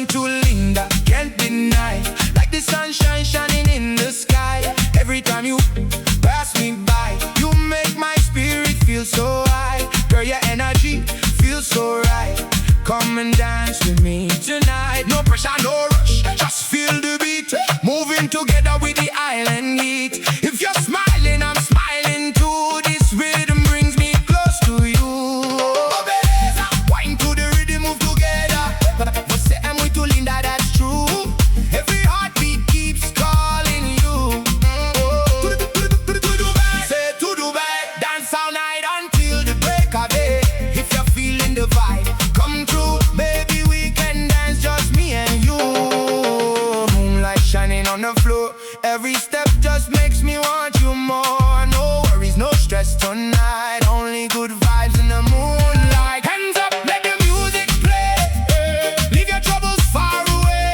muito linda, can't deny. Like the sunshine shining in the sky. Every time you pass me by, you make my spirit feel so high. Girl, your energy feels so right. Come and dance with me tonight. No pressure, no rush, just feel the beat. Moving together with the island heat. If you're smiling, I'm smiling too. This rhythm brings me close to you. Oh, beleza. Wine to the rhythm, move together. Você é muito linda, that's true. Every heartbeat keeps calling you. Oh. Tudo bem, say tudo bem. Dance all night until the break of day. If you're feeling the vibe, come true, baby, we can dance, just me and you. Moonlight shining on the floor. Every step just makes me want you more. No worries, no stress tonight. Only good vibes in the moonlight. Hands up, let the music play. Leave your troubles far away.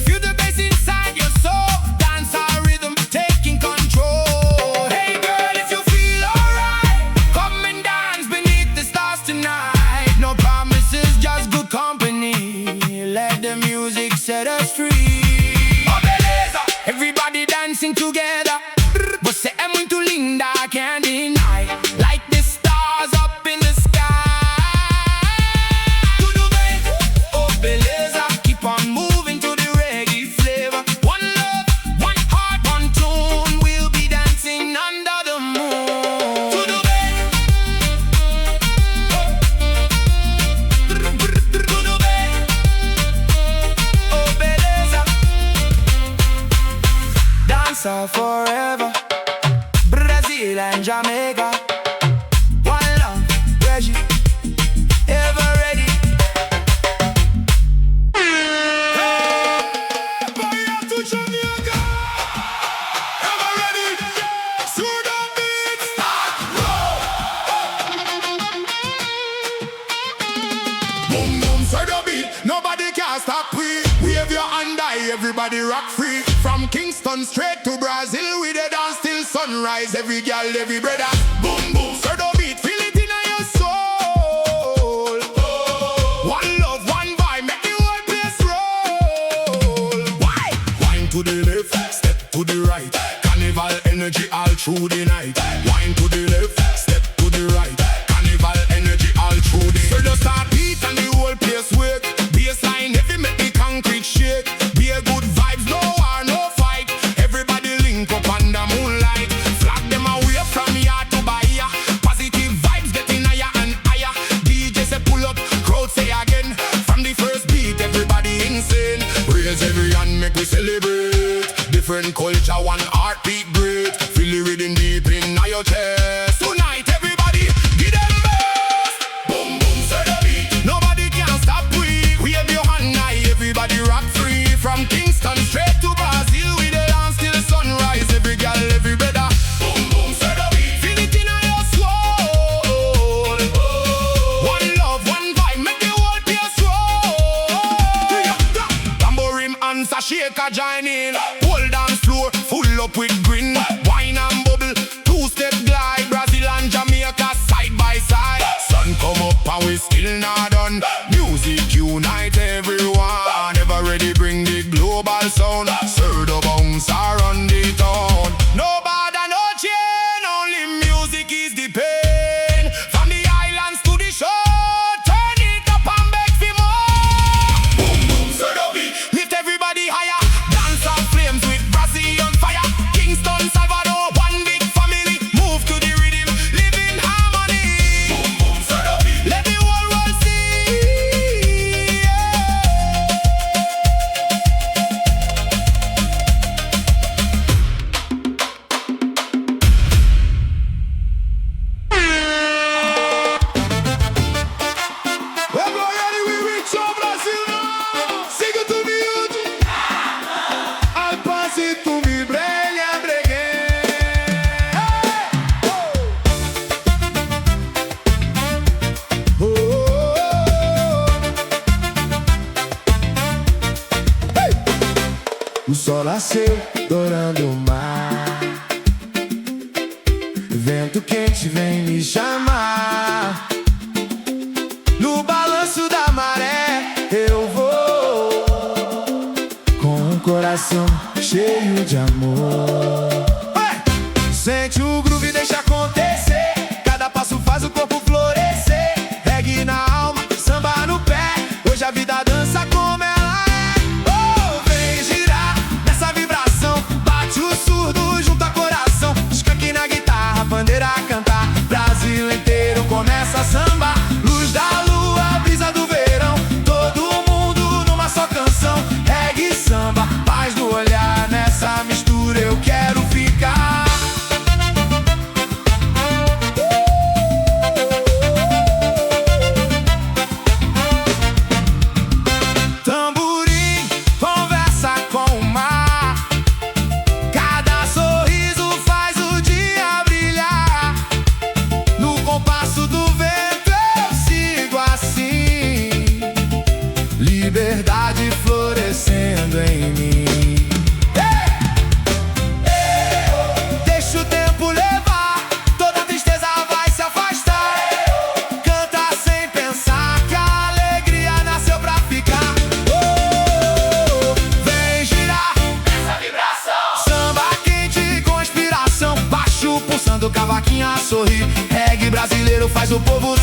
Feel the bass inside your soul. Dance our rhythm, taking control. Hey girl, if you feel alright, come and dance beneath the stars tonight. No promises, just good company. Let the music set us free. Oh, beleza. Everybody dancing together. Você é muito linda, can't deny. Like the stars up in the sky. Tudo bem, oh beleza. Keep on moving to the reggae flavor. One love, one heart, one tune. We'll be dancing under the moon. Tudo bem, tudo bem, oh beleza. Dancehall forever. Brazil and Jamaica. One love, Reggie, EverReady. Bahia to Jamaica. EverReady. Surdo beats. Boom boom, Surdo beat. Nobody can stop we. Wave your hand high, everybody rock free. From Kingston straight to Brazil, we the dance till sunrise. Every girl, every brother. Boom boom, Surdo beat, feel it in your soul. One love, one vibe, make the whole place roll. Why? Wine to the left, step to the right. Carnival energy all through the night. Wine to the left, step to the right. Carnival energy all through the night. So just start beat and the whole place wake. Bassline heavy, make the concrete shake. Be a good vibes, no war, no fight. Everybody link up under moonlight. Flag them away from here to Bahia. Positive vibes getting higher and higher. DJ say pull up, crowd say again. From the first beat, everybody insane. Raise every hand, make we celebrate. Different culture, one heartbeat great. Feel the rhythm deep in your chest. Tonight, everybody, give them best. Boom boom, Surdo beat. Nobody can stop we. Wave your hand high, everybody rock free. From Kingston straight to Brazil, we the dance till the sunrise. Every girl, every brother. Boom boom, Surdo beat. Feel it in your soul. One love, one vibe, make the whole place roll. Tambourine and Sashika join in. Whole dance floor full up with grin. Wine and bubble, two-step glide. Brazil and Jamaica side by side. Sun come up and we still not done. Music unite everyone. EverReady bring the global sound. Surdo bounce around the town. No bother, no chain, only music is the pain. From the islands to the shore, turn it up and beg for more. Boom boom, Surdo beat. Lift everybody higher. Dance on flames with Brazilian fire. Kingston, Salvador, one big family. Move to the rhythm, live in harmony. Boom boom, Surdo beat. Let the whole world see. Well, already we reach out Brazil now. Sing it to me, youth. I'll pass it to me, Brazilian Reggae. Oh, oh, oh. Hey. O sol nasceu, dourando o mar. Vento quente vem me chamar. No balanço da maré eu vou. coração cheio de amor. Sente o groove e deixa acontecer. Cada passo faz o corpo florescer. Reggae na alma, samba no pé. Hoje a vida dança como ela é. Oh, vem girar nessa vibração. Bate o surdo, junta coração. Skunk na guitarra, bandeira a cantar. Brasil inteiro começa a samba. Luz da lua, brisa do verão. Todo mundo numa só canção. Reggae, samba, paz no olhar. Nessa mistura eu quero ficar. Tamborim conversa com o mar. Cada sorriso faz o dia brilhar. No compasso do vento eu sigo assim. Liberdade florescendo em mim. Deixa o tempo levar, toda tristeza vai se afastar. Canta sem pensar que a alegria nasceu pra ficar. Oh, vem girar essa vibração. Samba quente com inspiração. Baixo pulsando, cavaquinho a sorrir. Reggae brasileiro faz o povo